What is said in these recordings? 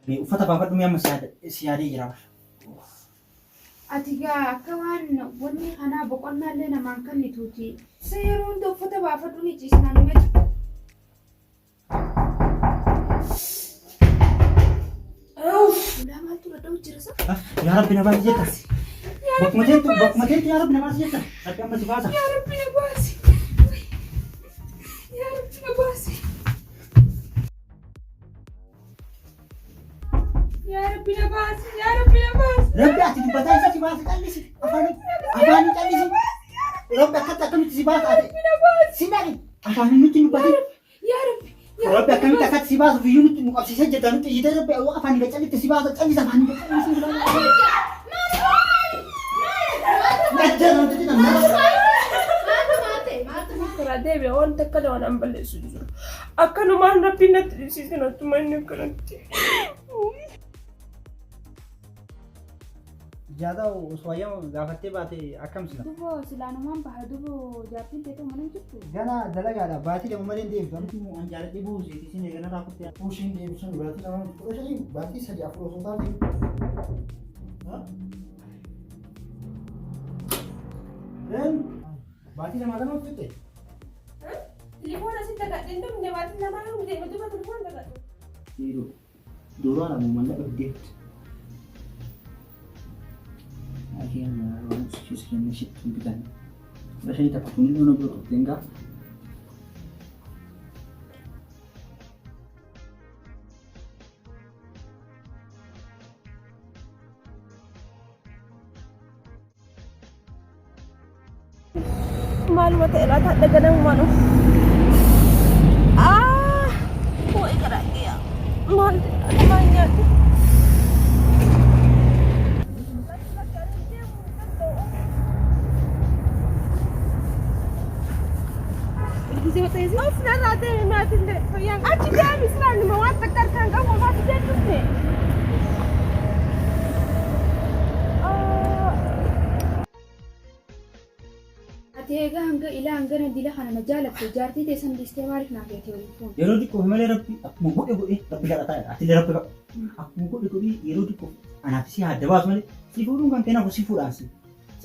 Uffata baafadhu mi'a amma si yaadee jira. Ati gaa akka waan wanni kanaa boqonnaallee namaan kennituuti. Seeruun uffata baafadhu ni ciisnaan himatu. Ulaamaa tura dha'u jira sa? Yaa Rabbi na baasi jettas. Bakkuma teetti yaa Rabbi na baasi jettas. Rabbi amma si baasa. Yaa Rabbi na baasi. Yaa Rabbi na baasi. Yaa Rabbi na baasi. Yaa Rabbi na baasi. Rabbi ati dubbataa isa si baasa callisi. Afaanii callisi. Rabbi akkamitti si baasa ati. Si dhaqi. Afaanii nutti dubbate. Yaa Rabbi. Rabbi akkamitti akkatti si baasa biyyuu nutti nu qabsiisee jedha nutti iyyitee Rabbi afaanii gacallitti si baasa callisa afaanii gacallisi. Deebi'ee waan takka waan balleessu jiru. Akkanumaan Rabbiin natti dhibsiise nattuma inni akkanatti. Ijaaza osoo ayyaama gaafattee baate akkamsina? Duboo silaanumaan baha duboo jaartiin teetu mana jirtu. Gana dalagaadha baatii lama malee deemtu. Wanti an jaaladhee buuseeti isin eegana raakuttee. Buushiin deebisuun baatii lama kudha shanii baatii sadii afur osoo taate. Baatii lama kana hojjette? Telefoon asitti agadhee ndamne baatii lamaa yoo deema duuba telefoon agadhu. Duraan ammoo mallaqa fiddeetti. Akhirnya orang sisir masjid tumpukan. Rasanya tak punya orang berikut tinggal. Malu mata elat ada kadang malu. Kau ikat dia. Mal banyak. Of narate matinde yang aci dia misran mawat betar kan kau mau dia tu ni. Ati egaa hanga ilaa hangana dila kana na jaalatte jaartii teessan dhiistee maaliif naaf eete waliin fuun? Yeroo xiqqoo malee Rabbi akkuma godhe Rabbi kadhataa ati illee Rabbi akkuma godhe yeroo xiqqoo anaaf si adda baasu malee si fuudhuun kan keenyaaf si fuudhaan si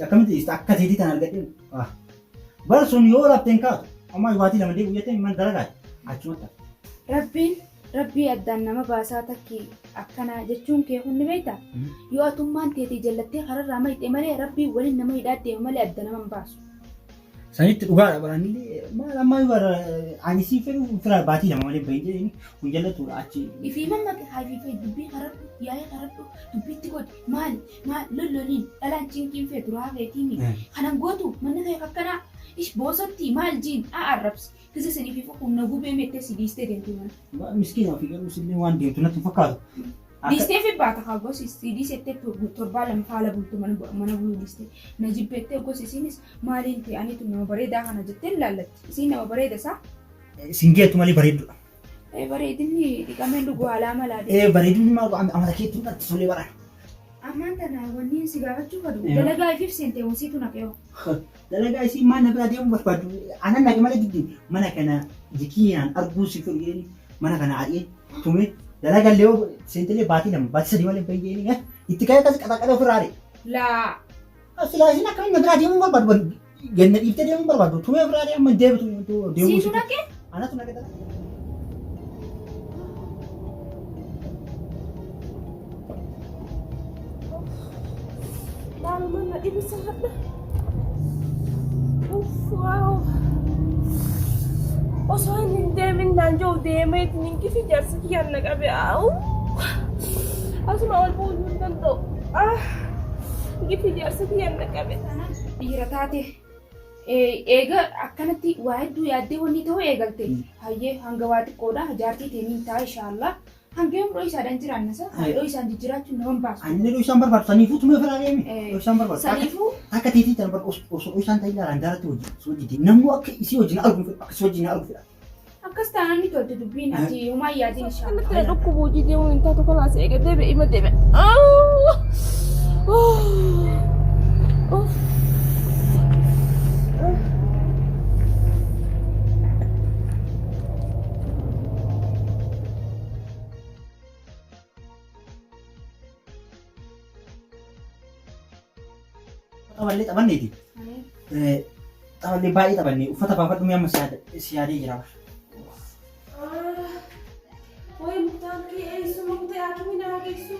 akkamitti akka teetii tan argadhe bara sun yoo lafteen kaatu amma baatii lama deemu jettee man dalagaati achumatti. Rabbii addaan nama baasaa takki akkana jechuun kee hundi beektaa? Yoo atummaan teetii jallattee kararraa mayxee malee Rabbii waliin nama hidhaa deema malee adda nama hin baasu. Sanitti dhugaadha barannillee maal amma bara ani si fedhu fira baatii lama malee bahin jedhanii kun jallatu achi. Ifii mamma haifii dubbii karadhu yaa'ee karadhu dubbiitti godhi maali lolloliin dhalaan cinqiin feetu raafeetiimi kanan gootu manni ta'e akkanaa ish boosatti maal jiin arrabsi kisa sanii fi humna gubee mettee si dhiistee deemti mana. Miskiina ofii garuu sillee waan deemtu natti fakkaatu. Dhiistee fi baata haa gosi si dhiisettee torbaa lama faala bultu mana buluu dhiistee na jibbeettee gosi isiinis maaliin ta'e aniitu nama bareedaa kana jettee ilaallatti isiin nama bareeda isaa. Singeetu malee bareeddudha. Bareedinni dhiqameen dhuguu haalaa malaa. Bareedinni maal amala keetti natti tolee baraan. Ammaan tana wanni si gaafachuu fadu dalagaa ifiif seentee wansiitu naqeewu. Dalagaa isii maal na biraa deemuu barbaadu anan naqe malee giddi mana kana jikiinaan arguu si fudhee mana kana adii tumee dalagaa illee seentelee baatii lama baatii sadii malee bayyee itti ka'ee akkas qaxaqalee ofirraa laa. Silaa isin akkamiin na biraa deemuu barbaadu ganna dhiiftee deemuu barbaadu tumee ofirraa amma deebitu deemuu. Siitu naqee? Anatu naqe dala. Malu mana ibu sangat. Wow. Osoo hin deemin naanjoo deemee ninki fi jaarsi kiyyaan na qabe asuma ol bu'uu hin danda'u. Ninki fi jaarsi kiyyaan na qabe. Dhiira taate eega akkanatti waa hedduu yaaddee wanni ta'uu eegalte hayyee hanga waa xiqqoodha jaartii teemiin ta'a inshaallah hanga yeroo isaadhaan jiraanna sa yeroo isaan jijjiiraachuun nama hin baasu. Ani yeroo isaan barbaadu saniifuu tumee ofirraa deemi. Yeroo isaan barbaadu. Saniifuu akka teetii tan barbaadu osoo isaan ta'e ilaalan daaratti hojii namni akka isii wajjin arguu fedha akkasii wajjin arguu fedha. akkas taanaan ni tolti dubbiin ati homaa yaadin inshaallah. Kan dhukkuba hojii deemuu hin taatu kanaas eega deebi'ee ima deebi'e. taphallee taphanneeti. Taphallee baay'ee taphannee uffata baafadhu mee amma si yaadee jira. Wai mutaan kee eessu mukte akimi naa geessu.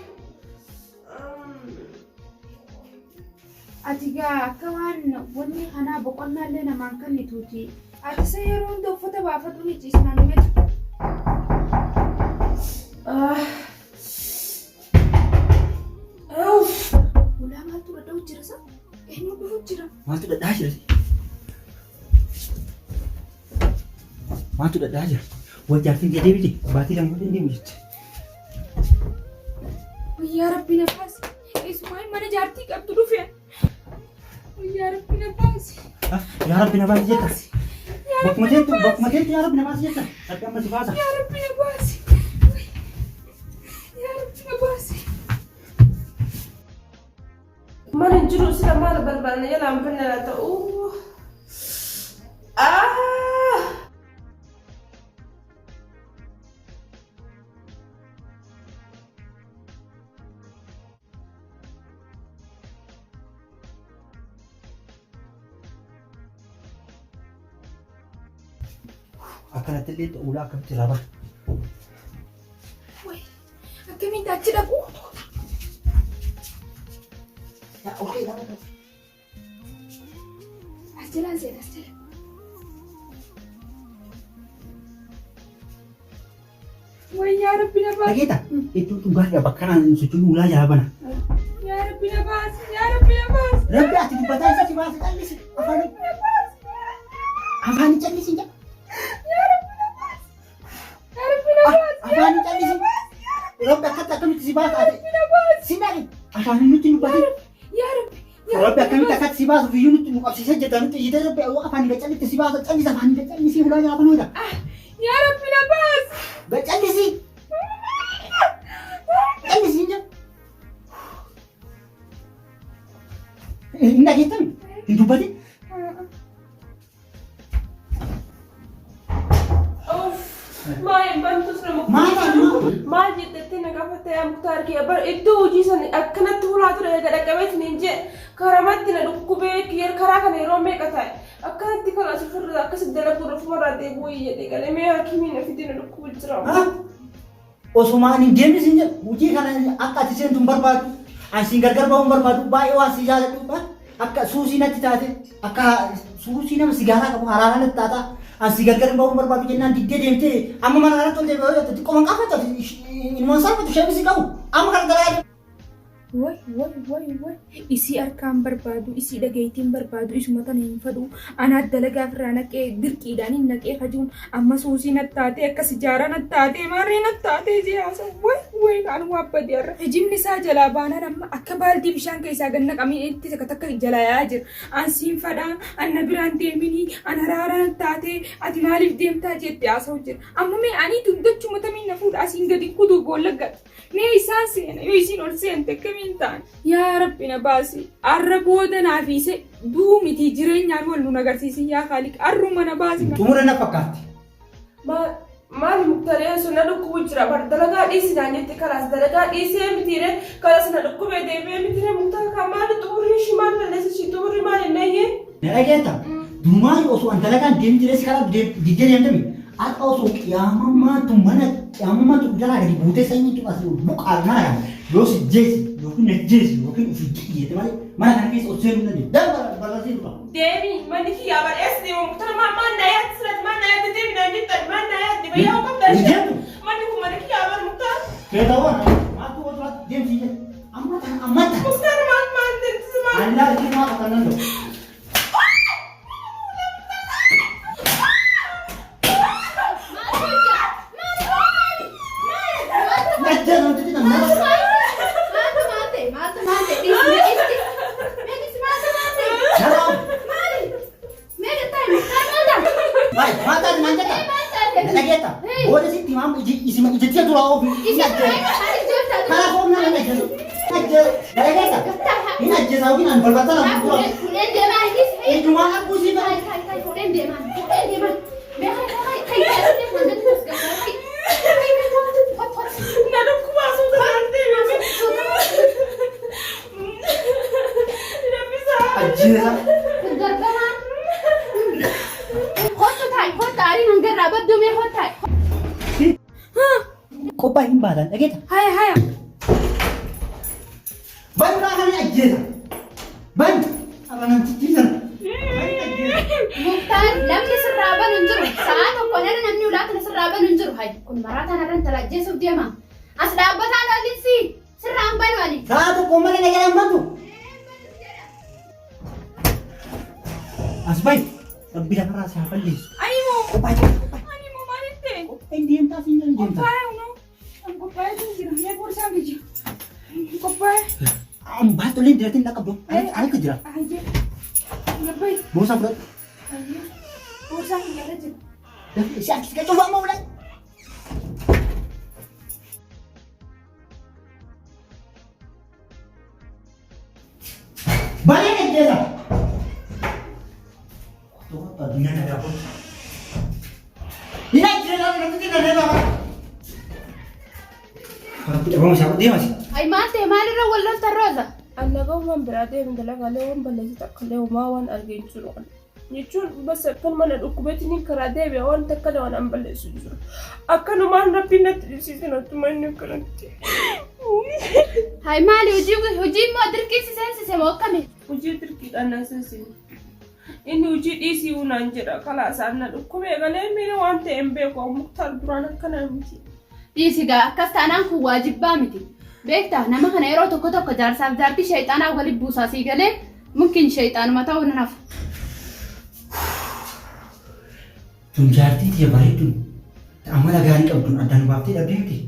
Ati gaa akka waan wanni kanaa boqonnaallee namaan kennituuti. Ati isa yeroo hunda uffata baafadhu ni ciisnaan himetu. Ulaa maaltu dhadhaa jira sa? Eenyu dhufuu jira? Maaltu dhadhaa jira? Maaltu dhadhaa jira? Wal jaartiin jedhee biti baatii lama waliin deemu jecha. Yaa Rabbi na baasi. Eessumaa mana jaartii qabdu dhufe. Yaa Rabbi na baasi. Yaa Rabbi na baasi jetta. Bakkuma teettu yaa Rabbi na baasi jetta. Rabbi amma si baasa. Yaa Rabbi na baasi. Yaa Rabbi na baasi. Mana jiru sila maal barbaadna jalaa hin finne laa ta'u. Akkanatti illee ulaa akkamitti irraa bara? Wai, akkamitti achi dhaqu? Yaa okee dha. As jalaan seena as jala. Wai yaa Rabbi na baasi. Dhageeta iddoo dhugaatii bakka kanaan sochoon ulaa jalaa bana. Yaa Rabbi na baasi. Yaa Rabbi na baasi. Rabbi ati dubbataa isa si baasa callisi. Afaanii callisi jaa. Afaanii callisi. Rabbi akkamitti si baasa ati? Si naqi. Afaanii nutti dubbate. Yaa Rabbi. Rabbi akkamitti akkatti si baasuuf iyyuu nutti nu qabsiisee jirta nutti iyyitee Rabbi afaanii gacalliste si baasa callisa afaanii gacallisii ulaa jalaa banuudha. Yaa Rabbi na baasi. Gacallisii. Callisi jaa. Hin dhageettan hin dubbate. Maal jettetti na gaafatte yaa Muktaar kiyya bar iddoo hojii sana akkanatti hulaa ture eega dhaqqabeeti niin jee karamatti na dhukkubee karaa kana yeroo meeqa ta'e akkanatti kan as ofirraa akkasitti dalaguu dhufumarraa deebi'uu jedhe galee mee hakiimiin ofitti na dhukkubu jira. Osumaan hin deemnis hin jedhu hojii kana akka ati seentu hin barbaadu ansiin gargar ba'uu hin barbaadu baay'ee waan si jaaladhu akka suusii natti taate akka suusii nama sigaaraa qabu haraara natti taata. Asii gargar ba'uu barbaadu jennaan diddee deemtee amma mana kanatti ol deebi'ee xiqqoo man qaafatu ilmoon saafatu shabisi qabu amma kana garaa Wai, isi harkaan barbaadu, isi dhageettiin barbaadu, isuma tana hin fadhu. Anaat dalagaa irraa naqee dirqiidhaan hin naqee fajuun amma suusii nattaatee akkas ijaara nattaatee maarree nattaatee jiyaasa. Wai kan waabbadee irra. Hijimni isaa jalaa baanaan amma akka baaldii bishaan keessaa ganna qamii itti takka jalaa yaa jira. Ansiin fadhaa, anna biraan deeminii, an haraara nattaatee ati maaliif deemtaa jettee haasa'u jira. Amma mee ani dundachuma tamiin na fuudha asiin gadi kutuu boolla gad. Mee isaan seena yoo isiin ol seente kamiintaan yaa Rabbi na baasi arra booda naafiise duumiti jireenyaan wal nu agarsiisi yaa Khaliq arruma na baasi. Xumura na fakkaatti. Maali Muktaar sun na dhukkubu jira bar dalagaa dhiisinaan jette kalaas dalagaa dhiisee mitiire kalas na dhukkubee deebi'ee mitiire Muktaar kaa maali xumurii shi maal balleessishi xumurii maal hin eeyyee. Na dhageetta duumaan osoo an dalagaan deemi jireessi karaa diddee deemtami akka osoo qiyaamummaatu jalaa gadi buutee sanyiitu as buqaal mana kana yoo si jeesi yookiin na jeesi yookiin ofii jiyyeete malee mana kana keessa osoo seenuu dandeenye darbaa bal'aasee dura. Deemi manni kiyyaa badheessi deemu Muktaar maan na yaatti sirratti maan na yaatti deemi naan jettan maan na yaatti bayyaa hoo qabda manni kun mana kiyyaa bar Muktaar. Keetawwan maaltu wajjin deemsi jedhe amma Muktaar maan deemtisi maan. Allaa itti maa kan nan ta'u. Ajjeesa. Gargaaraan. Kottu taa'e kottu aariin hangarraa baddoomee kottu taa'e. Kophaa hin baatan dhageeta. Haya haya. Banaa kan ajjeesa. Ban. Ala namtichi sana. Muktaan namni sirraa banu hin jiru. Sa'a tokko dhala namni ulaatan sirraa banu hin jiru. Hayi kun maraataan irraan talajjeessuuf deema. As dhaabbataa lollinsi sirraan banu ani. Sa'a tokko malee nagaan bantu. As bayi. Rabbi lafarraa si haa balleessu. Animoo. Kophaa jira. Animoo maaliif ta'e? Kophaa hin deemtaa siin hin deemtaa. Qophaa'ee unoo. Qophaa'ee tun jira. Mee borsaan biji. Qophaa'ee. Baattoleen diratiin dhaqqabdu. Alka jira. Ayyee. Gabbayi. Boorsaa fudhadhu. Ayyee. Borsaan hin jala jira. Si harkisi kan cufaa moo ulaa? Baay'ee ajjeesa. Addunyaa na gaafa. Hin ajjeesa namtichi na deema. Harki dhabamu isaa deemas. Hayi maal ta'e maalirra wal lolta Rooza? Annagawwan biraa deemuun dalagaalee waan balleessu takkalee homaa waan arginu jiru. Jechuun basa kan mana dhukkubeetiin karaa deebi'e waan takka waan an balleessu jiru. Akkanumaan rabbiin natti dhibsiisan attuma inni akkanatti. Hayi maali hojii immoo dirqisiisee seensise moo akkami? Hojii dirqiidhaan na seensise. Inni hojii dhiisii unaan jedha kalaasaan na dhukkubee galee miira waan ta'e hin beeku muktaar duraan akkana miti. Dhiisigaa akkas taanaan kun waajibbaa miti. Beektaa nama kana yeroo tokko tokko jaarsaaf jaartii shayxaanaa waliin buusaa sii galee mungkin shayxaanuma ta'uu nan hafu. Tun jaartii tiyya bareedduun amala gaarii qabduun addaan baaftee dhabdee miti.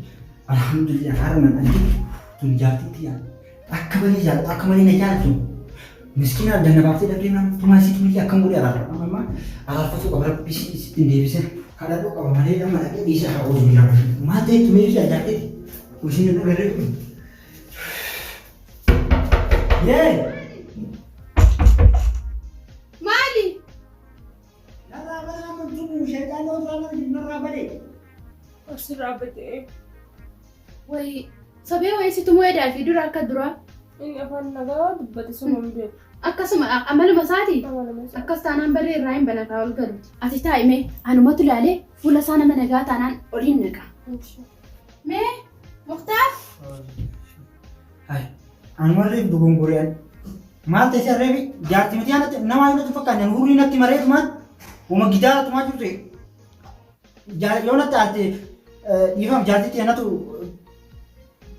Alhamdulillah haaraman anti tun jaartii tiyya akka malee jaalatu akka malee na jaalatu. Miskiina addaan baaftee dhabdee nama tumaa sitti milli akkam godhee araarfatu. Amma araarfatu qaba rabbi sitti deebisee kadhadhuu qaba malee nama dhaqee dhiisee haa oolu biyyaa. Maal ta'e tumee ibsa jaartii usiin na garee kun. Yee! Maali? Narraa bara amma jiru shayxaan narraa badee. Asirraa badee. Wayi sabee wayii situ moo'eedhaa fi dura akka duraa. Inni afaan nagaa dubbate sun hin beeku. Akkasuma amaluma isaati. Akkas taanaan barree irraa hin banataa ol galu. Ati taa'imee anumatu ilaalee fuula isaa nama nagaa taanaan ol hin naqa. Mee Muktaar? Hai, anumarree dogongoree maal ta'e sarreefi jaartii miti aanatti nama ayyuudhatu fakkaatan hurrii natti mareetu maal uuma gitaara tumaa jirtu yoo natti aarte dhiifama jaartii xeenatu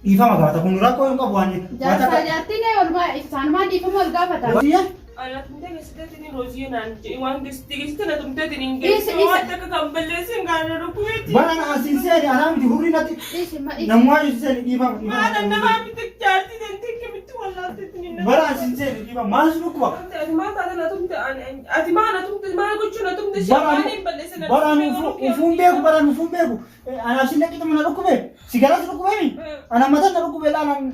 dhiifama gaafata kun rakkoo hin qabu waan jaartiin olmaa isaanumaan dhiifama ol gaafata. Alaatun teessitee roosii naan waan teessitee na tumteetiin hin geessu waan takka kan balleessin gaana dhukkubeetti. Bara asinseen alaa miti hurrii natti namaa yuusiseen dhiifama. Maala namaa miti jaartii dantii kamitti wallaalteetiin hin bara asinseen dhiifama maal si dhukkuba? Ati maal taate na tumte ati maal na tumte maal gochuu na tumte waan hin balleessin. Bara ufuun beeku bara ufuun beeku anaaf si laqqituma na dhukkubee sigara si dhukkubeemi ana mataan na dhukkubee laalaan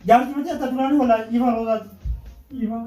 jaartii miti akka duraanii wallaalaan dhiifama roosaati. Ivan.